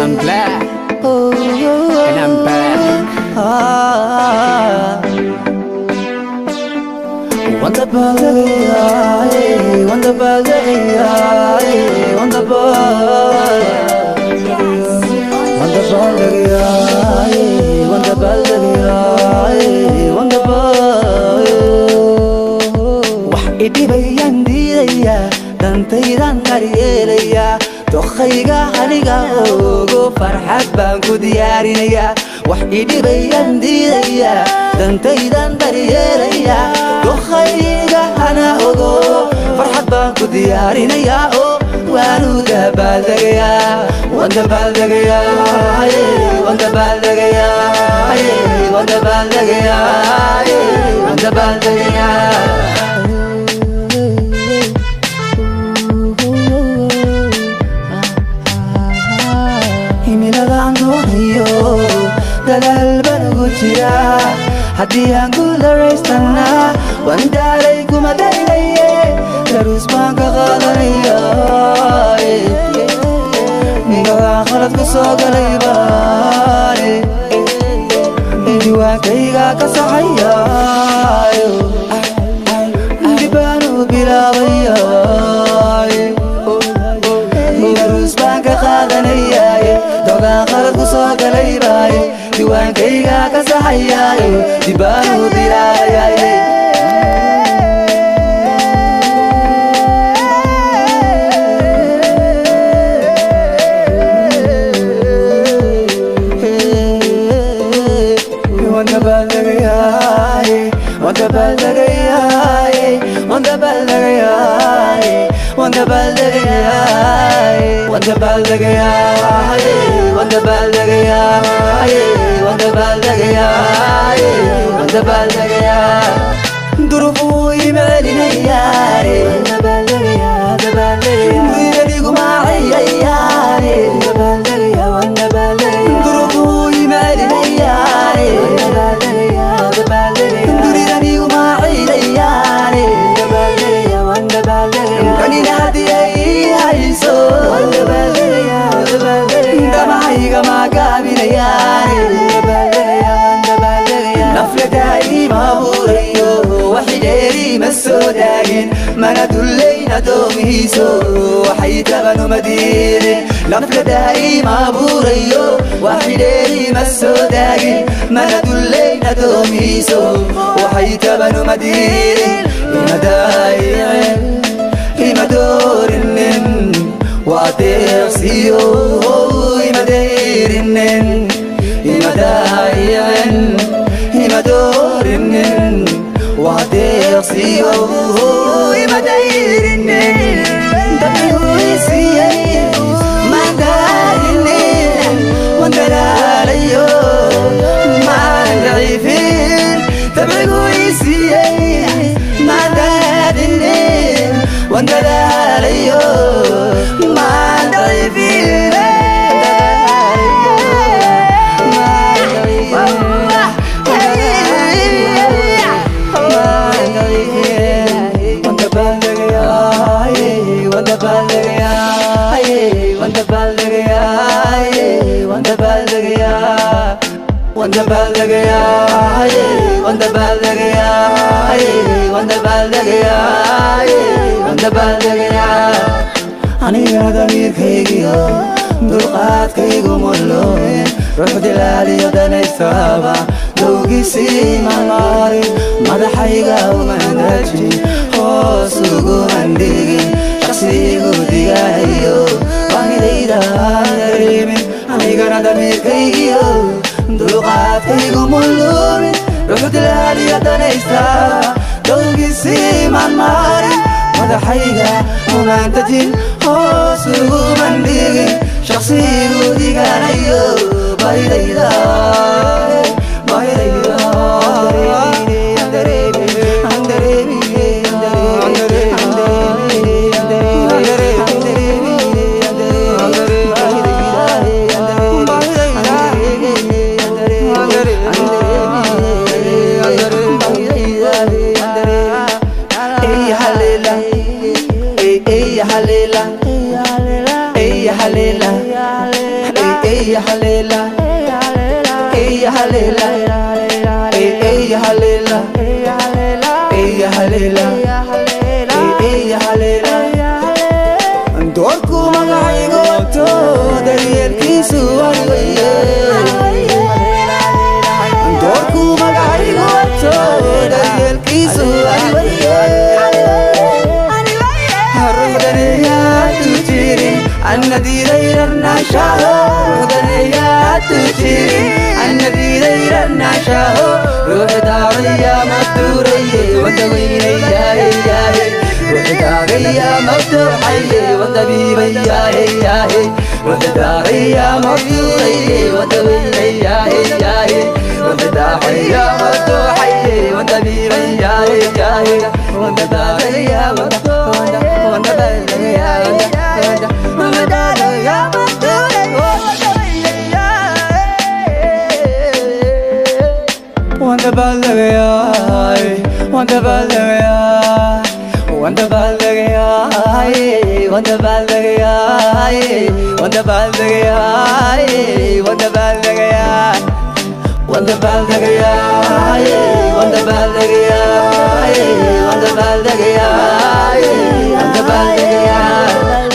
I'm black and I'm back. Wanda balagaya, wanda balagaya, wanda balagaya, wanda balagaya, wanda balagaya, wanda balagaya. Wax idibayan diidaya, dantaydan daryeelaya, dokhayga aniga ogo farxad baan ku diyaarinaya. Wax idibayan diidaya, dantaydan daryeelaya, dokhayga ana ogo farxad baan ku diyaarinaya. Oh waanu dabaaldegaya, waan dabaaldegaya, waan dabaaldegaya, waan dabaaldegaya, waan dabaaldegaya. Himiladaan doonayo dadaal baan ugu jiraa, haddii aan guularaystana waan daalay kuma daynaye, daruus baan ka qaadanaya. Ninkagaan khalad ku soo galay baane diwaankayga ka saxaya, dib baan u bilaabaya, daruus baan ka qaadanaya. Dogaan khalad ku soo galay baaye diwaankayga ka saxaya, dib baan u bilaabaya. Wanda balagaya, wanda balagaya, wanda balagaya, wanda balagaya, wanda balagaya, wanda balagaya, wanda balagaya, wanda balagaya. Durufu imalinaya, wanda balagaya, wanda balagaya. Durufu imalinaya, wanda balagaya, wanda balagaya. Durufu imalinaya, wanda balagaya, wanda balagaya. Durufu imalinaya, wanda balagaya, wanda balagaya. Kanina hadiyay hayso, wanda balagaya, wanda balagaya. Damahayga magabinaya, wanda balagaya, wanda balagaya. Nafladai maburayo, waxidheeri ma soo daagin, mana dullayna doomihiiso waxay tabanu madiirin. Nafladai maburayo, waxidheeri ma soo daagin, mana dullayna doomihiiso waxay tabanu madiirin. Imadaayin ima doorinin waa deeqsiyo, ima dayrinin. Imadaayin ima doorinin waa deeqsiyo, ima dayrinin. Dabcigu isiiyey maan daarinin, waan dalaalayo maan daciifin. Dabcigu isiiyey maan daarinin, waan dalaalayo maan daciifin. Wanda balagaya, wanda balagaya, wanda balagaya, wanda balagaya, wanda balagaya, wanda balagaya, wanda balagaya. Aniga damiirkaygiyo dulqaadkaygu mulooyin, ruux dilaaliyo danaystaba dowgiisii maan maarin. Madaxayga uman dajin, hoos uguman dhigin, shaqsigu digayo baahidayda aan dareemin. Anigana damiirkaygiyo dulqaadkaygu mulooyin, ruux dilaaliyo danaystaba dowgiisii maan maarin. Madaxayga uman dajin, hoos uguman dhigin, shaqsigu digayo baahidayda, baahidayda. Halila, ya halela ya halela ya halela ya halela ya halela doorku magacaygu wato daryeelkiisu anigaye doorku magacaygu wato daryeelkiisu anigaye النبي غير النشاه غنيات تجري النبي غير النشاه روح داريا مفتوري وتويني يا روح داريا مفتوحي وتبيبي يا روح داريا مفتوري وتويني يا روح داريا مفتوحي وتبيبي يا روح داريا مفتوحي وتبيبي يا Wanda balagay, wanda balagay, wanda balagay, wanda balagay, wanda balagay, wanda balagay, wanda balagay, wanda balagay, wanda balagay, wanda balagay.